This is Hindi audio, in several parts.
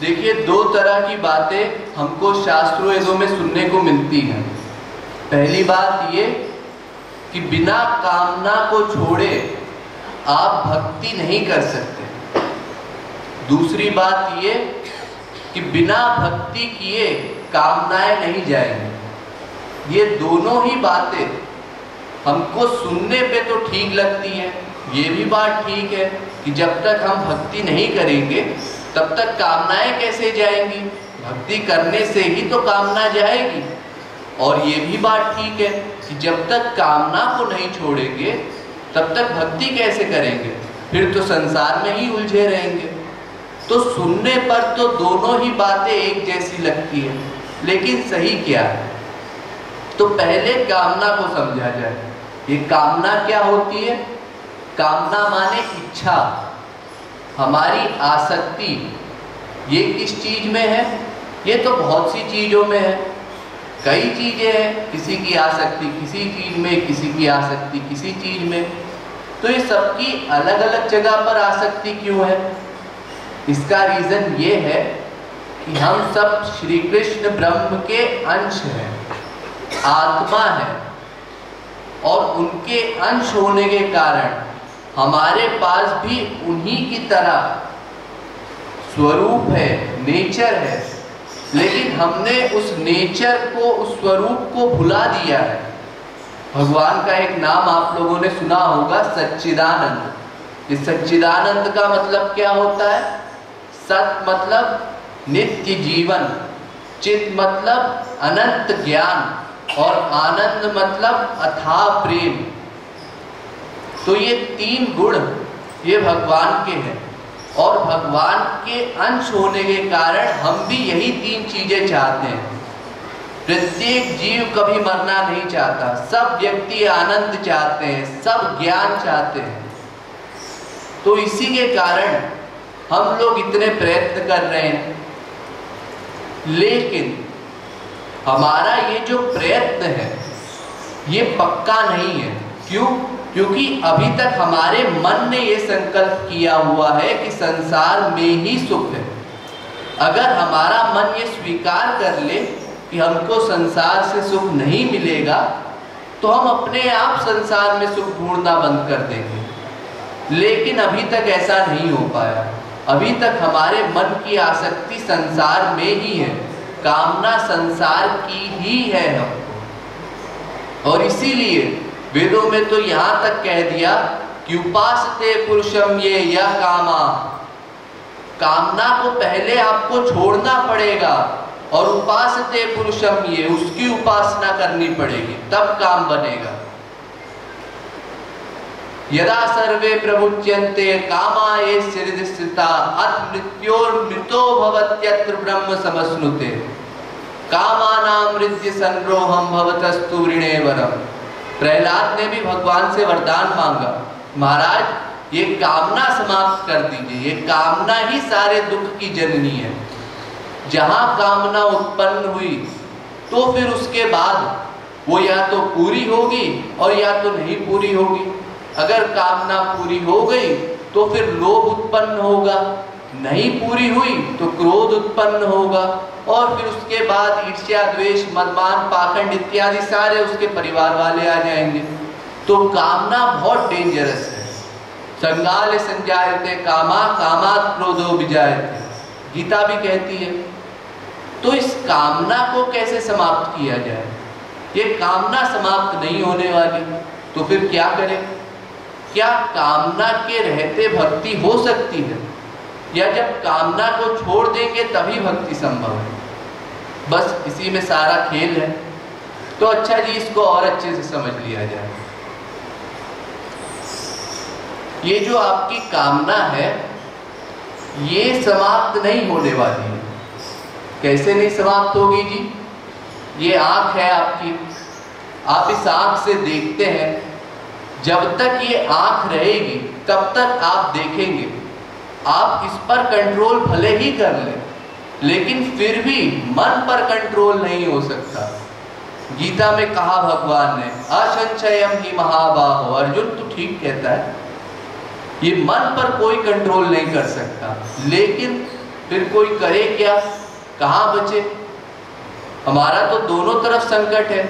देखिए, दो तरह की बातें हमको शास्त्रों वेदों में सुनने को मिलती हैं। पहली बात ये कि बिना कामना को छोड़े आप भक्ति नहीं कर सकते। दूसरी बात ये कि बिना भक्ति किए कामनाएं नहीं जाएंगी। ये दोनों ही बातें हमको सुनने पे तो ठीक लगती हैं। ये भी बात ठीक है कि जब तक हम भक्ति नहीं करेंगे तब तक कामनाएं कैसे जाएंगी, भक्ति करने से ही तो कामना जाएगी। और ये भी बात ठीक है कि जब तक कामना को नहीं छोड़ेंगे तब तक भक्ति कैसे करेंगे, फिर तो संसार में ही उलझे रहेंगे। तो सुनने पर तो दोनों ही बातें एक जैसी लगती है, लेकिन सही क्या है? तो पहले कामना को समझा जाए। ये कामना क्या होती है? कामना माने इच्छा, हमारी आसक्ति। ये किस चीज में है? ये तो बहुत सी चीजों में है। कई चीजें हैं, किसी की आसक्ति किसी चीज में, किसी की आसक्ति किसी चीज में। तो ये सबकी अलग अलग जगह पर आसक्ति क्यों है? इसका रीजन ये है कि हम सब श्री कृष्ण ब्रह्म के अंश हैं, आत्मा है, और उनके अंश होने के कारण हमारे पास भी उन्हीं की तरह स्वरूप है, नेचर है। लेकिन हमने उस नेचर को, उस स्वरूप को भुला दिया है। भगवान का एक नाम आप लोगों ने सुना होगा, सच्चिदानंद। इस सच्चिदानंद का मतलब क्या होता है? सत मतलब नित्य जीवन, चित मतलब अनंत ज्ञान, और आनंद मतलब अथाह प्रेम। तो ये तीन गुण ये भगवान के हैं, और भगवान के अंश होने के कारण हम भी यही तीन चीजें चाहते हैं। प्रत्येक जीव कभी मरना नहीं चाहता, सब व्यक्ति आनंद चाहते हैं, सब ज्ञान चाहते हैं। तो इसी के कारण हम लोग इतने प्रयत्न कर रहे हैं। लेकिन हमारा ये जो प्रयत्न है ये पक्का नहीं है। क्यों? क्योंकि अभी तक हमारे मन ने ये संकल्प किया हुआ है कि संसार में ही सुख है। अगर हमारा मन ये स्वीकार कर ले कि हमको संसार से सुख नहीं मिलेगा, तो हम अपने आप संसार में सुख ढूंढना बंद कर देंगे। लेकिन अभी तक ऐसा नहीं हो पाया। अभी तक हमारे मन की आसक्ति संसार में ही है, कामना संसार की ही है हमको। और इसीलिए वेदों में तो यहाँ तक कह दिया कि उपासते पुरुषम ये यह कामा। कामना को पहले आपको छोड़ना पड़ेगा, और उपासते पुरुषम ये, उसकी उपासना करनी पड़ेगी, तब काम बनेगा। यदा सर्वे प्रमुच्यन्ते कामा ये हृदि स्थिता अथ मृत्योर्मृतो भवत्यत्र ब्रह्म समश्नुते कामानां हृदि संरोहम भवतस्तु ऋणे वरम। प्रहलाद ने भी भगवान से वरदान मांगा, महाराज ये कामना समाप्त कर दीजिए। ये कामना ही सारे दुख की जननी है। जहां कामना उत्पन्न हुई तो फिर उसके बाद वो या तो पूरी होगी और या तो नहीं पूरी होगी। अगर कामना पूरी हो गई तो फिर लोभ उत्पन्न होगा, नहीं पूरी हुई तो क्रोध उत्पन्न होगा, और फिर उसके बाद ईर्ष्या, द्वेष, मदमान, पाखंड इत्यादि सारे उसके परिवार वाले आ जाएंगे। तो कामना बहुत डेंजरस है। संगाल संजायते कामा कामात् क्रोधो विजायते, गीता भी कहती है। तो इस कामना को कैसे समाप्त किया जाए? ये कामना समाप्त नहीं होने वाली, तो फिर क्या करें? क्या कामना के रहते भक्ति हो सकती है, या जब कामना को छोड़ देंगे तभी भक्ति संभव है? बस इसी में सारा खेल है। तो अच्छा जी, इसको और अच्छे से समझ लिया जाए। ये जो आपकी कामना है ये समाप्त नहीं होने वाली है। कैसे नहीं समाप्त होगी जी? ये आंख है आपकी, आप इस आंख से देखते हैं। जब तक ये आंख रहेगी तब तक आप देखेंगे। आप इस पर कंट्रोल भले ही कर लें, लेकिन फिर भी मन पर कंट्रोल नहीं हो सकता। गीता में कहा भगवान ने, असंशयम ही महाबाहो। अर्जुन तो ठीक कहता है, ये मन पर कोई कंट्रोल नहीं कर सकता। लेकिन फिर कोई करे क्या, कहाँ बचे। हमारा तो दोनों तरफ संकट है,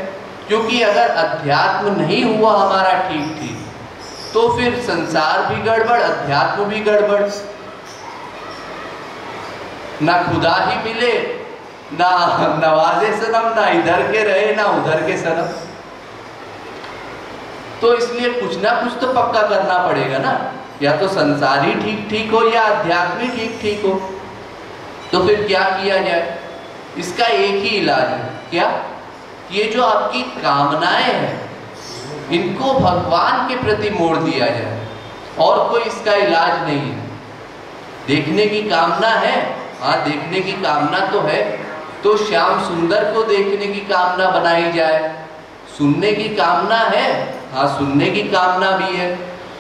क्योंकि अगर अध्यात्म नहीं हुआ हमारा ठीक ठीक तो फिर संसार भी गड़बड़, अध्यात्म भी गड़बड़, ना खुदा ही मिले, ना नवाजे सनम, ना इधर के रहे ना उधर के सनम। तो इसलिए कुछ ना कुछ तो पक्का करना पड़ेगा ना, या तो संसार ही ठीक ठीक हो या अध्यात्म ही ठीक ठीक हो। तो फिर क्या किया जाए? इसका एक ही इलाज है, क्या? ये जो आपकी कामनाएं हैं इनको भगवान के प्रति मोड़ दिया जाए, और कोई इसका इलाज नहीं है। देखने की कामना है, हाँ देखने की कामना तो है, तो श्याम सुंदर को देखने की कामना बनाई जाए। सुनने की कामना है, हाँ सुनने की कामना भी है,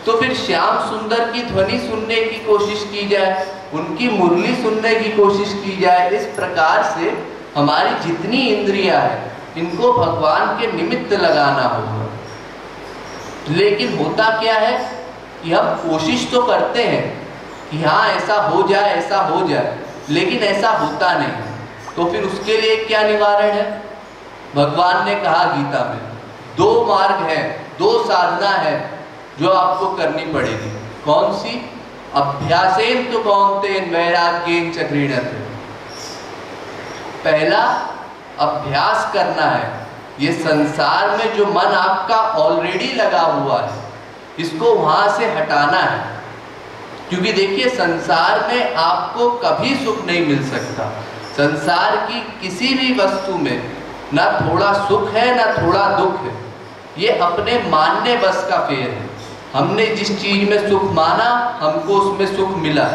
तो फिर श्याम सुंदर की ध्वनि सुनने की कोशिश की जाए, उनकी मुरली सुनने की कोशिश की जाए। इस प्रकार से हमारी जितनी इंद्रियां हैं इनको भगवान के निमित्त लगाना होगा। लेकिन होता क्या है कि हम कोशिश तो करते हैं कि हाँ ऐसा हो जाए, ऐसा हो जाए, लेकिन ऐसा होता नहीं। तो फिर उसके लिए क्या निवारण है? भगवान ने कहा गीता में, दो मार्ग है, दो साधना है जो आपको करनी पड़ेगी। कौन सी? अभ्यासेन तु कौन्तेन वैराग्येन च गृह्णते। पहला अभ्यास करना है। ये संसार में जो मन आपका ऑलरेडी लगा हुआ है इसको वहां से हटाना है, क्योंकि देखिए संसार में आपको कभी सुख नहीं मिल सकता। संसार की किसी भी वस्तु में ना थोड़ा सुख है ना थोड़ा दुख है, ये अपने मानने बस का फेर है। हमने जिस चीज में सुख माना हमको उसमें सुख मिला,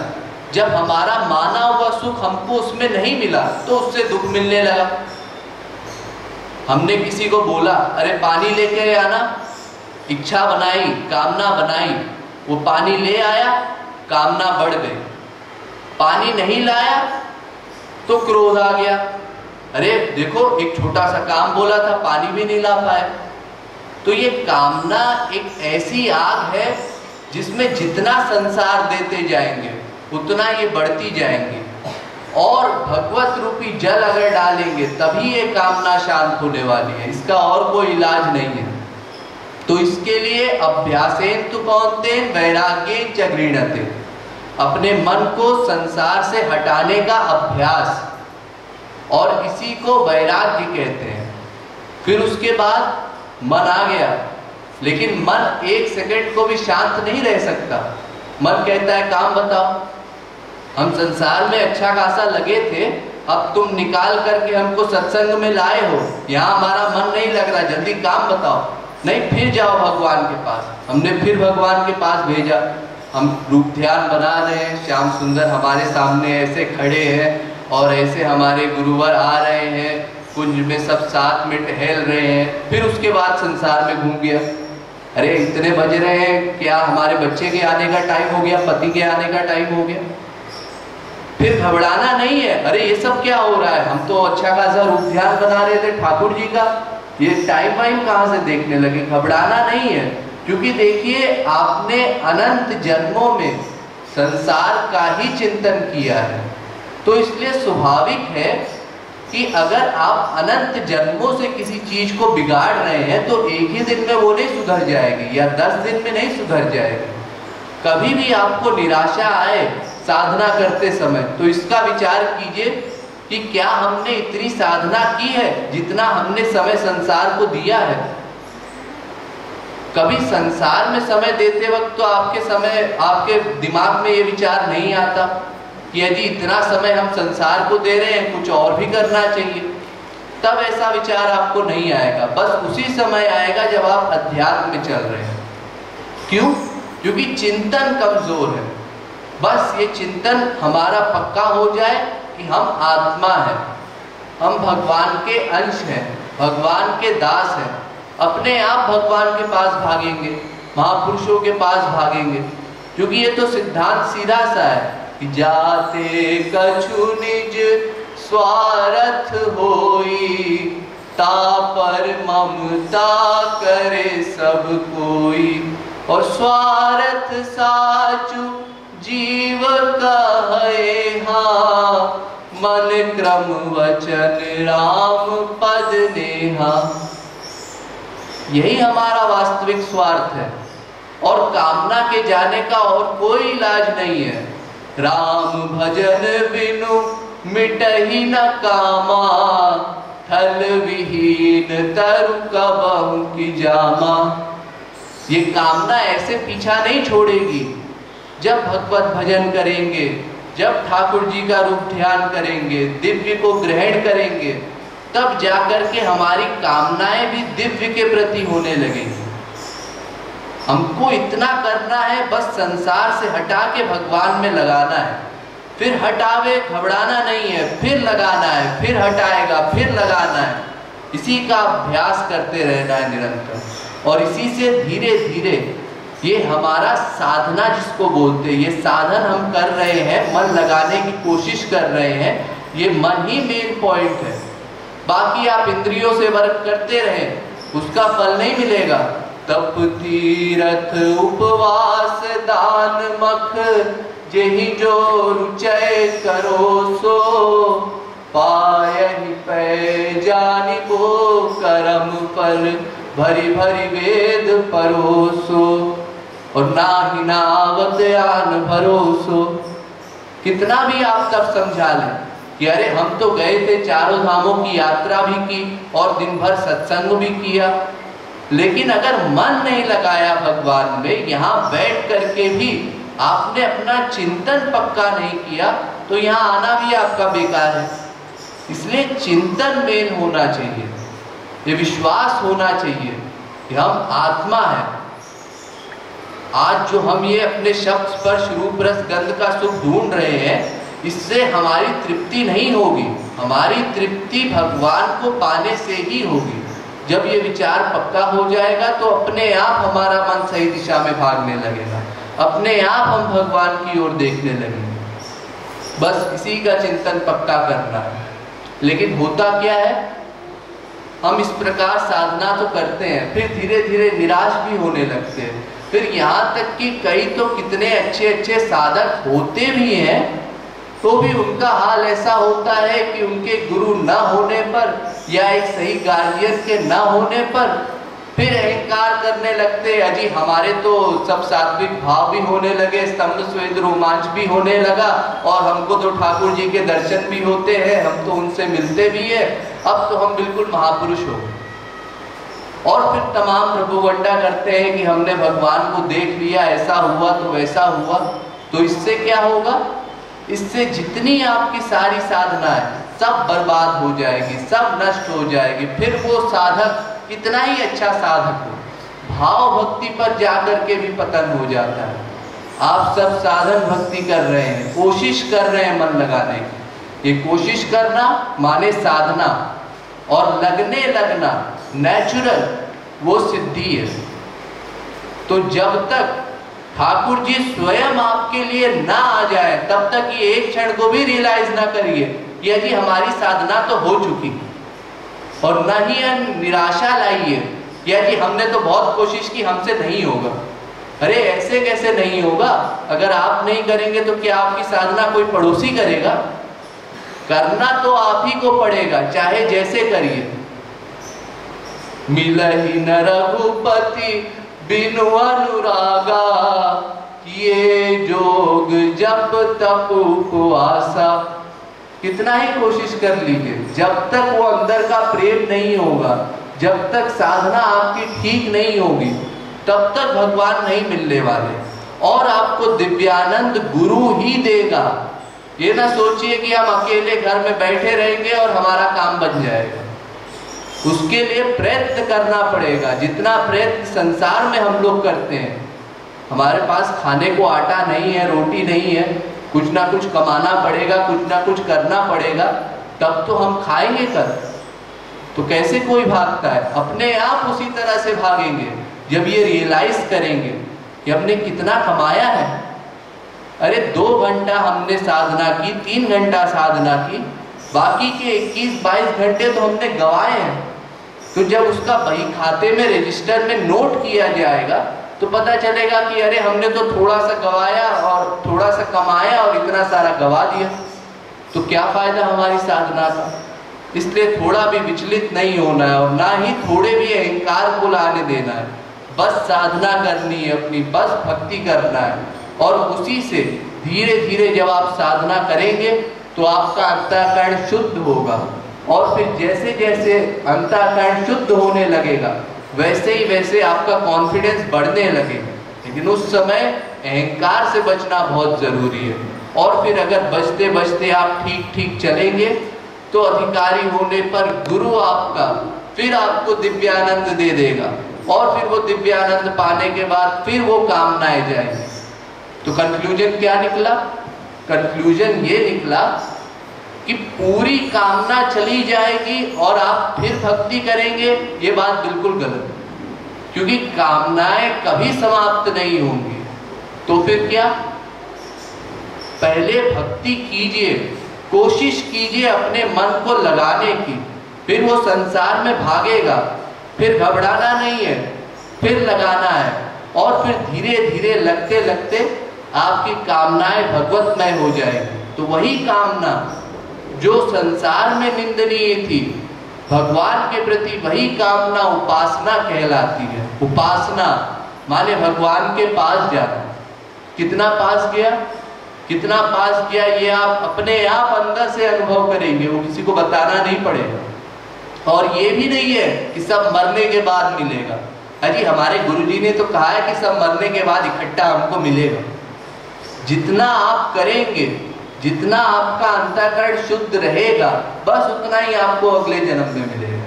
जब हमारा माना हुआ सुख हमको उसमें नहीं मिला तो उससे दुख मिलने लगा। हमने किसी को बोला अरे पानी लेके आना, इच्छा बनाई, कामना बनाई, वो पानी ले आया, कामना बढ़ गई। पानी नहीं लाया तो क्रोध आ गया, अरे देखो एक छोटा सा काम बोला था पानी भी नहीं ला पाए। तो ये कामना एक ऐसी आग है जिसमें जितना संसार देते जाएंगे उतना ये बढ़ती जाएंगी, और भगवत रूपी जल अगर डालेंगे तभी ये कामना शांत होने वाली है, इसका और कोई इलाज नहीं है। तो इसके लिए अभ्यासेन तु कौन्तेन वैराग्येन च गृह्णते, अपने मन को संसार से हटाने का अभ्यास, और इसी को वैराग्य कहते हैं। फिर उसके बाद मन आ गया, लेकिन मन एक सेकंड को भी शांत नहीं रह सकता। मन कहता है काम बताओ, हम संसार में अच्छा खासा लगे थे, अब तुम निकाल करके हमको सत्संग में लाए हो, यहाँ हमारा मन नहीं लग रहा, जल्दी काम बताओ। नहीं, फिर जाओ भगवान के पास। हमने फिर भगवान के पास भेजा, हम रूप ध्यान बना रहे हैं, श्याम सुंदर हमारे सामने ऐसे खड़े हैं और ऐसे हमारे गुरुवर आ रहे हैं, कुंज में सब साथ में टहल रहे हैं। फिर उसके बाद संसार में घूम गया, अरे इतने बज रहे हैं, क्या हमारे बच्चे के आने का टाइम हो गया, पति के आने का टाइम हो गया। फिर घबराना नहीं है, अरे ये सब क्या हो रहा है, हम तो अच्छा खासा रूप ध्यान बना रहे थे ठाकुर जी का, ये टाइम वाइम कहाँ से देखने लगे। घबराना नहीं है, क्योंकि देखिए आपने अनंत जन्मों में संसार का ही चिंतन किया है, तो इसलिए स्वाभाविक है कि अगर आप अनंत जन्मों से किसी चीज को बिगाड़ रहे हैं तो एक ही दिन में वो नहीं सुधर जाएगी, या 10 दिन में नहीं सुधर जाएगी। कभी भी आपको निराशा आए साधना करते समय तो इसका विचार कीजिए कि क्या हमने इतनी साधना की है जितना हमने समय संसार को दिया है। कभी संसार में समय देते वक्त तो आपके दिमाग में ये विचार नहीं आता कि यदि इतना समय हम संसार को दे रहे हैं कुछ और भी करना चाहिए, तब ऐसा विचार आपको नहीं आएगा। बस उसी समय आएगा जब आप अध्यात्म में चल रहे हैं। क्यों? क्योंकि चिंतन कमजोर है। बस ये चिंतन हमारा पक्का हो जाए कि हम आत्मा हैं, हम भगवान के अंश हैं, भगवान के दास हैं, अपने आप भगवान के पास भागेंगे, महापुरुषों के पास भागेंगे। क्योंकि ये तो सिद्धांत सीधा सा है कि जाते कछु निज स्वार्थ होई, तापर ममता करे सब कोई, और स्वार्थ साचु जीव कहे हाँ, मन क्रम वचन राम पद नेहा। यही हमारा वास्तविक स्वार्थ है, और कामना के जाने का और कोई इलाज नहीं है। राम भजन बिनु मिटहि न कामा, थल विहीन तरु कबहु की जामा। ये कामना ऐसे पीछा नहीं छोड़ेगी। जब भगवत भजन करेंगे, जब ठाकुर जी का रूप ध्यान करेंगे, दिव्य को ग्रहण करेंगे, तब जाकर के हमारी कामनाएं भी दिव्य के प्रति होने लगेंगी। हमको इतना करना है, बस संसार से हटा के भगवान में लगाना है। फिर हटावे घबराना नहीं है, फिर लगाना है, फिर हटाएगा, फिर लगाना है। इसी का अभ्यास करते रहना है निरंतर, और इसी से धीरे धीरे ये हमारा साधना जिसको बोलते हैं, ये साधन हम कर रहे हैं, मन लगाने की कोशिश कर रहे हैं। ये मन ही मेन पॉइंट है। बाकी आप इंद्रियों से वर्क करते रहें, उसका फल नहीं मिलेगा। तप तीरथ उपवास दान मख, जेहि जो रुचय करो सो, पायहि पै जानिबो करम फल, भरी भरी वेद परोसो, और नाहि नावत आन भरोसो। कितना भी आप तब समझा लें कि अरे हम तो गए थे, चारों धामों की यात्रा भी की और दिन भर सत्संग भी किया, लेकिन अगर मन नहीं लगाया भगवान में, यहाँ बैठ करके भी आपने अपना चिंतन पक्का नहीं किया, तो यहाँ आना भी आपका बेकार है। इसलिए चिंतन मेन होना चाहिए, ये विश्वास होना चाहिए कि हम आत्मा है। आज जो हम ये अपने शब्द स्पर्श रूप रस गंध का सुख ढूंढ रहे हैं, इससे हमारी तृप्ति नहीं होगी। हमारी तृप्ति भगवान को पाने से ही होगी। जब ये विचार पक्का हो जाएगा तो अपने आप हमारा मन सही दिशा में भागने लगेगा, अपने आप हम भगवान की ओर देखने लगेंगे। बस इसी का चिंतन पक्का करना है। लेकिन होता क्या है, हम इस प्रकार साधना तो करते हैं, फिर धीरे धीरे निराश भी होने लगते हैं। फिर यहाँ तक कि कई तो कितने अच्छे अच्छे साधक होते भी हैं, तो भी उनका हाल ऐसा होता है कि उनके गुरु न होने पर या एक सही गार्जियन के न होने पर फिर अहंकार करने लगते। अजी हमारे तो सब सात्विक भाव भी होने लगे, स्तंभ स्वेद रोमांच भी होने लगा, और हमको तो ठाकुर जी के दर्शन भी होते हैं, हम तो उनसे मिलते भी है, अब तो हम बिल्कुल महापुरुष हो। और फिर तमाम प्रभुवंडा करते हैं कि हमने भगवान को देख लिया, ऐसा हुआ तो वैसा हुआ। तो इससे क्या होगा, इससे जितनी आपकी सारी साधना है सब बर्बाद हो जाएगी, सब नष्ट हो जाएगी। फिर वो साधक कितना ही अच्छा साधक हो, भाव भक्ति पर जाकर के भी पतन हो जाता है। आप सब साधन भक्ति कर रहे हैं, कोशिश कर रहे हैं मन लगाने की। ये कोशिश करना माने साधना, और लगने लगना नेचुरल वो सिद्धि है। तो जब तक ठाकुर जी स्वयं आपके लिए ना आ जाए, तब तक ये एक क्षण को भी रियलाइज ना करिए कि अजी हमारी साधना तो हो चुकी, और न ही निराशा लाइए कि अजी हमने तो बहुत कोशिश की, हमसे नहीं होगा। अरे ऐसे कैसे नहीं होगा? अगर आप नहीं करेंगे तो क्या आपकी साधना कोई पड़ोसी करेगा? करना तो आप ही को पड़ेगा, चाहे जैसे करिए। मिलहि न रघुपति बिनु अनुरागा, ये जोग जप तप उपवासा। कितना ही कोशिश कर लीजिए, जब तक वो अंदर का प्रेम नहीं होगा, जब तक साधना आपकी ठीक नहीं होगी, तब तक भगवान नहीं मिलने वाले। और आपको दिव्यानंद गुरु ही देगा। ये ना सोचिए कि हम अकेले घर में बैठे रहेंगे और हमारा काम बन जाएगा। उसके लिए प्रयत्न करना पड़ेगा, जितना प्रयत्न संसार में हम लोग करते हैं। हमारे पास खाने को आटा नहीं है, रोटी नहीं है, कुछ ना कुछ कमाना पड़ेगा, कुछ ना कुछ करना पड़ेगा, तब तो हम खाएंगे कर। तो कैसे कोई भागता है? अपने आप उसी तरह से भागेंगे जब ये रियलाइज करेंगे कि हमने कितना कमाया है। अरे 2 घंटा हमने साधना की, 3 घंटा साधना की, बाकी के 21-22 घंटे तो हमने गंवाए हैं। तो जब उसका बही खाते में रजिस्टर में नोट किया जाएगा, तो पता चलेगा कि अरे हमने तो थोड़ा सा गवाया और थोड़ा सा कमाया और इतना सारा गवा दिया, तो क्या फायदा हमारी साधना का। इसलिए थोड़ा भी विचलित नहीं होना है और ना ही थोड़े भी अहंकार को लाने देना है। बस साधना करनी है अपनी, बस भक्ति करना है, और उसी से धीरे धीरे जब आप साधना करेंगे तो आपका अंतःकरण शुद्ध होगा, और फिर जैसे जैसे अंतःकरण शुद्ध होने लगेगा वैसे ही वैसे आपका कॉन्फिडेंस बढ़ने लगेगा। लेकिन उस समय अहंकार से बचना बहुत जरूरी है। और फिर अगर बचते बचते आप ठीक ठीक चलेंगे तो अधिकारी होने पर गुरु आपका फिर आपको दिव्यानंद दे देगा, और फिर वो दिव्यानंद पाने के बाद फिर वो कामनाएं जाएंगी। तो कंक्लूजन क्या निकला? कंक्लूजन ये निकला कि पूरी कामना चली जाएगी और आप फिर भक्ति करेंगे, ये बात बिल्कुल गलत है, क्योंकि कामनाएं कभी समाप्त नहीं होंगी। तो फिर क्या? पहले भक्ति कीजिए, कोशिश कीजिए अपने मन को लगाने की, फिर वो संसार में भागेगा, फिर घबराना नहीं है, फिर लगाना है, और फिर धीरे धीरे लगते लगते आपकी कामनाएं भगवतमय हो जाएगी। तो वही कामना जो संसार में निंदनीय थी, भगवान के प्रति वही कामना उपासना कहलाती है। उपासना माने भगवान के पास जाना। कितना पास गया, कितना पास किया, ये आप अपने आप अंदर से अनुभव करेंगे, वो किसी को बताना नहीं पड़ेगा। और ये भी नहीं है कि सब मरने के बाद मिलेगा। अजी हमारे गुरुजी ने तो कहा है कि सब मरने के बाद इकट्ठा हमको मिलेगा। जितना आप करेंगे, जितना आपका अंतःकरण शुद्ध रहेगा, बस उतना ही आपको अगले जन्म में मिलेगा।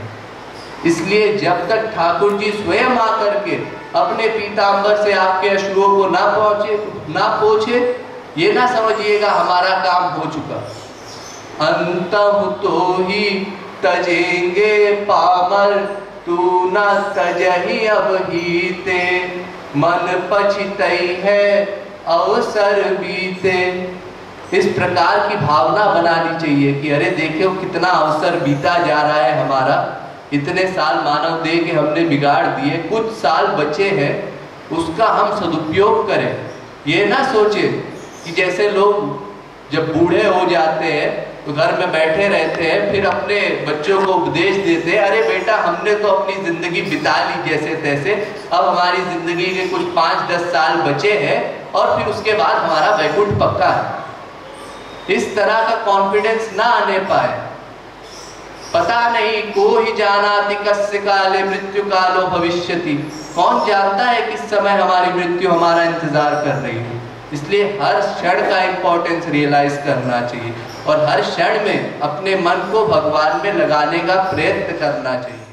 इसलिए जब तक ठाकुर जी स्वयं आकर के अपने पीतांबर से आपके अश्रुओं को ना पोछे, ये ना समझिएगा हमारा काम हो चुका। अंतम तो ही तजेंगे पामर, तू न तजही अब हीते, मन पछितई है अवसर बीते। इस प्रकार की भावना बनानी चाहिए कि अरे देखो कितना अवसर बीता जा रहा है हमारा, इतने साल मानव देह के हमने बिगाड़ दिए, कुछ साल बचे हैं, उसका हम सदुपयोग करें। ये ना सोचे कि जैसे लोग जब बूढ़े हो जाते हैं तो घर में बैठे रहते हैं, फिर अपने बच्चों को उपदेश देते हैं, अरे बेटा हमने तो अपनी जिंदगी बिता ली जैसे तैसे, अब हमारी जिंदगी के कुछ 5-10 साल बचे हैं और फिर उसके बाद हमारा वैकुंठ पक्का है। इस तरह का कॉन्फिडेंस ना आने पाए। पता नहीं को ही जानाति कस्य काले मृत्यु कालो भविष्यति, कौन जानता है किस समय हमारी मृत्यु हमारा इंतजार कर रही है। इसलिए हर क्षण का इंपॉर्टेंस रियलाइज करना चाहिए और हर क्षण में अपने मन को भगवान में लगाने का प्रयत्न करना चाहिए।